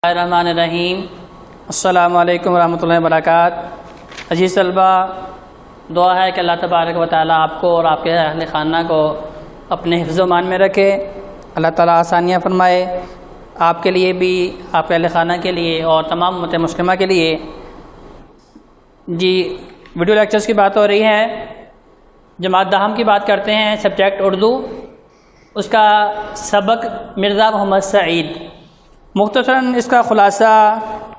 الرحمن الرحیم۔ السلام علیکم ورحمۃ اللہ وبرکاتہ۔ عزیز طلبہ، دعا ہے کہ اللہ تبارک و تعالیٰ آپ کو اور آپ کے اہل خانہ کو اپنے حفظ و امان میں رکھے، اللہ تعالیٰ آسانیاں فرمائے آپ کے لیے بھی، آپ کے اہل خانہ کے لیے اور تمام امت مسلمہ کے لیے۔ ویڈیو لیکچرز کی بات ہو رہی ہے، جماعت دہم کی بات کرتے ہیں، سبجیکٹ اردو، اس کا سبق مرزا محمد سعید۔ مختصراً اس کا خلاصہ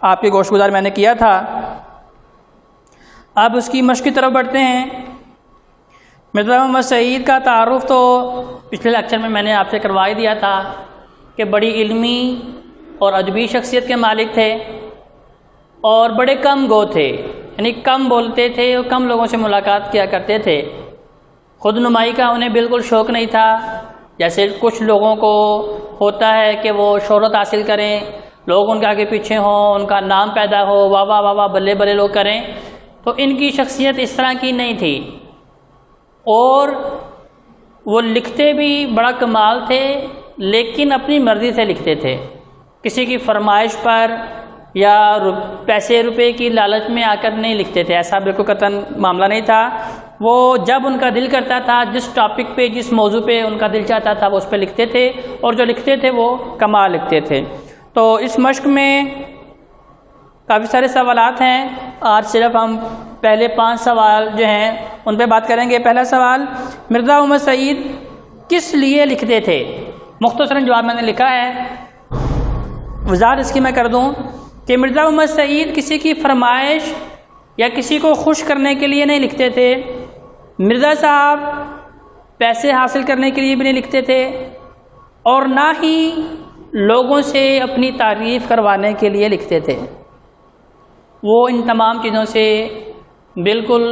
آپ کے گوش گزار میں نے کیا تھا، اب اس کی مشق کی طرف بڑھتے ہیں۔ مرزا محمد سعید کا تعارف تو پچھلے لیکچر میں نے آپ سے کروا ہی دیا تھا کہ بڑی علمی اور ادبی شخصیت کے مالک تھے اور بڑے کم گو تھے، یعنی کم بولتے تھے اور کم لوگوں سے ملاقات کیا کرتے تھے۔ خود نمائی کا انہیں بالکل شوق نہیں تھا، جیسے کچھ لوگوں کو ہوتا ہے کہ وہ شہرت حاصل کریں، لوگ ان کے آگے پیچھے ہوں، ان کا نام پیدا ہو، واہ واہ واہ واہ بلے بلے لوگ کریں، تو ان کی شخصیت اس طرح کی نہیں تھی۔ اور وہ لکھتے بھی بڑا کمال تھے، لیکن اپنی مرضی سے لکھتے تھے، کسی کی فرمائش پر یا پیسے روپے کی لالچ میں آ کر نہیں لکھتے تھے، ایسا بالکل قطعاً معاملہ نہیں تھا۔ وہ جب ان کا دل کرتا تھا، جس ٹاپک پہ جس موضوع پہ ان کا دل چاہتا تھا وہ اس پہ لکھتے تھے، اور جو لکھتے تھے وہ کمال لکھتے تھے۔ تو اس مشق میں کافی سارے سوالات ہیں، آج صرف ہم پہلے 5 سوال جو ہیں ان پہ بات کریں گے۔ پہلا سوال، مرزا محمد سعید کس لیے لکھتے تھے؟ مختصراً جواب میں نے لکھا ہے، وضاحت اس کی میں کر دوں کہ مرزا محمد سعید کسی کی فرمائش یا کسی کو خوش کرنے کے لیے نہیں لکھتے تھے، مرزا صاحب پیسے حاصل کرنے کے لیے بھی نہیں لکھتے تھے، اور نہ ہی لوگوں سے اپنی تعریف کروانے کے لیے لکھتے تھے۔ وہ ان تمام چیزوں سے بالکل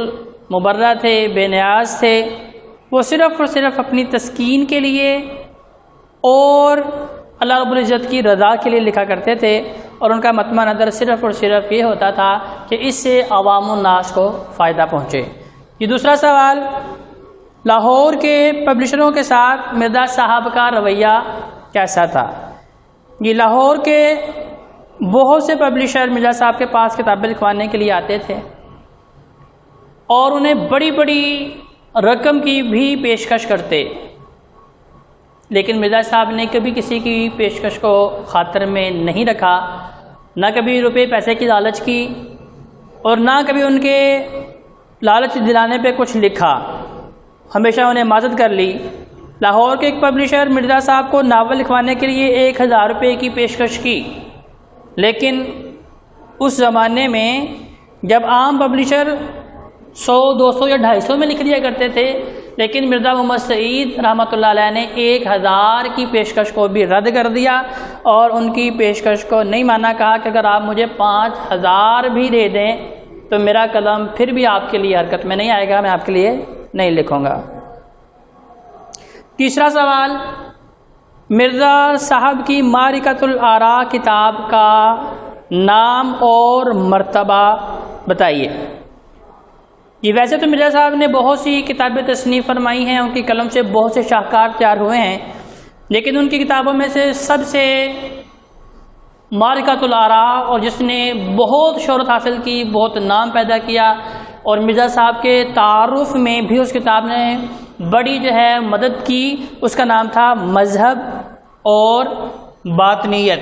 مبرہ تھے، بے نیاز تھے۔ وہ صرف اور صرف اپنی تسکین کے لیے اور اللہ رب العزت کی رضا کے لیے لکھا کرتے تھے، اور ان کا مطمع نظر صرف اور صرف یہ ہوتا تھا کہ اس سے عوام الناس کو فائدہ پہنچے۔ یہ دوسرا سوال، لاہور کے پبلشروں کے ساتھ مرزا صاحب کا رویہ کیسا تھا؟ یہ لاہور کے بہت سے پبلشر مرزا صاحب کے پاس کتابیں لکھوانے کے لیے آتے تھے اور انہیں بڑی بڑی رقم کی بھی پیشکش کرتے، لیکن مرزا صاحب نے کبھی کسی کی پیشکش کو خاطر میں نہیں رکھا، نہ کبھی روپے پیسے کی لالچ کی اور نہ کبھی ان کے لالچ دلانے پہ کچھ لکھا، ہمیشہ انہیں معذرت کر لی۔ لاہور کے ایک پبلشر مرزا صاحب کو ناول لکھوانے کے لیے 1000 روپے کی پیشکش کی، لیکن اس زمانے میں جب عام پبلشر 100 200 یا 250 میں لکھ لیا کرتے تھے، لیکن مرزا محمد سعید رحمۃ اللہ علیہ نے 1000 کی پیشکش کو بھی رد کر دیا اور ان کی پیشکش کو نہیں مانا، کہا کہ اگر آپ مجھے 5000 بھی دے دیں تو میرا قلم پھر بھی آپ کے لیے حرکت میں نہیں آئے گا، میں آپ کے لیے نہیں لکھوں گا۔ تیسرا سوال، مرزا صاحب کی معرکۃ الآراء کتاب کا نام اور مرتبہ بتائیے۔ یہ ویسے تو مرزا صاحب نے بہت سی کتابیں تصنیف فرمائی ہیں، ان کی قلم سے بہت سے شاہکار تیار ہوئے ہیں، لیکن ان کی کتابوں میں سے سب سے معرکۃ الآراء، اور جس نے بہت شہرت حاصل کی، بہت نام پیدا کیا، اور مرزا صاحب کے تعارف میں بھی اس کتاب نے بڑی مدد کی، اس کا نام تھا مذہب اور باطنیت۔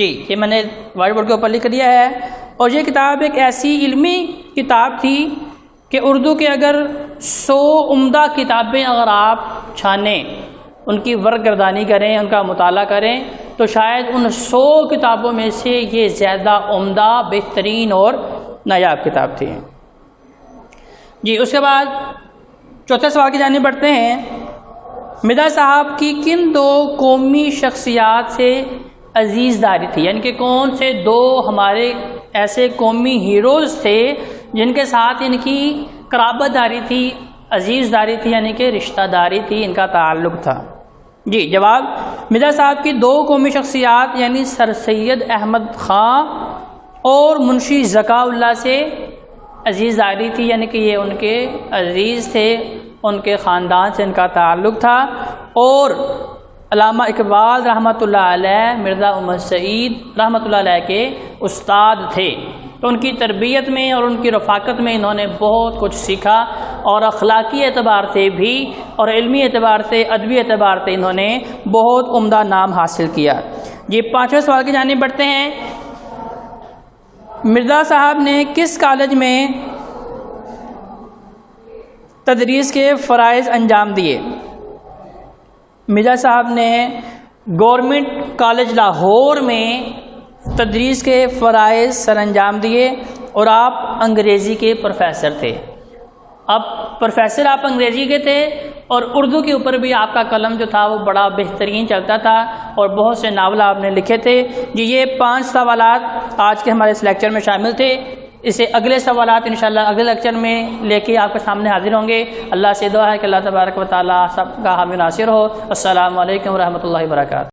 یہ میں نے وائٹ بورڈ کے اوپر لکھ دیا ہے، اور یہ کتاب ایک ایسی علمی کتاب تھی کہ اردو کے اگر 100 عمدہ کتابیں اگر آپ چھانیں، ان کی ورق گردانی کریں، ان کا مطالعہ کریں، تو شاید ان 100 کتابوں میں سے یہ زیادہ عمدہ، بہترین اور نایاب کتاب تھی۔ اس کے بعد چوتھے سوال کی جانب بڑھتے ہیں، مرزا صاحب کی کن 2 قومی شخصیات سے عزیز داری تھی؟ یعنی کہ کون سے 2 ہمارے ایسے قومی ہیروز تھے جن کے ساتھ ان کی قرابت داری تھی، عزیز داری تھی، یعنی کہ رشتہ داری تھی، ان کا تعلق تھا؟ جواب، مرزا صاحب کی 2 قومی شخصیات یعنی سر سید احمد خان اور منشی ذکا اللہ سے عزیز داری تھی، یعنی کہ یہ ان کے عزیز تھے، ان کے خاندان سے ان کا تعلق تھا، اور علامہ اقبال رحمۃ اللہ علیہ مرزا احمد سعید رحمۃ اللہ علیہ کے استاد تھے، تو ان کی تربیت میں اور ان کی رفاقت میں انہوں نے بہت کچھ سیکھا، اور اخلاقی اعتبار سے بھی اور علمی اعتبار سے، ادبی اعتبار سے انہوں نے بہت عمدہ نام حاصل کیا۔ یہ 5ویں سوال کی جانب بڑھتے ہیں۔ مرزا صاحب نے کس کالج میں تدریس کے فرائض انجام دیے؟ مرزا صاحب نے گورنمنٹ کالج لاہور میں تدریس کے فرائض سر انجام دیے، اور آپ انگریزی کے پروفیسر تھے۔ اب پروفیسر آپ انگریزی کے تھے، اور اردو کے اوپر بھی آپ کا قلم جو تھا وہ بڑا بہترین چلتا تھا، اور بہت سے ناول آپ نے لکھے تھے۔ یہ 5 سوالات آج کے ہمارے اس لیکچر میں شامل تھے۔ اسے اگلے سوالات انشاءاللہ اگلے لیکچر میں لے کے آپ کے سامنے حاضر ہوں گے۔ اللہ سے دعا ہے کہ اللہ تبارک و تعالیٰ سب کا حامی ناصر ہو۔ السلام علیکم ورحمۃ اللہ وبرکاتہ۔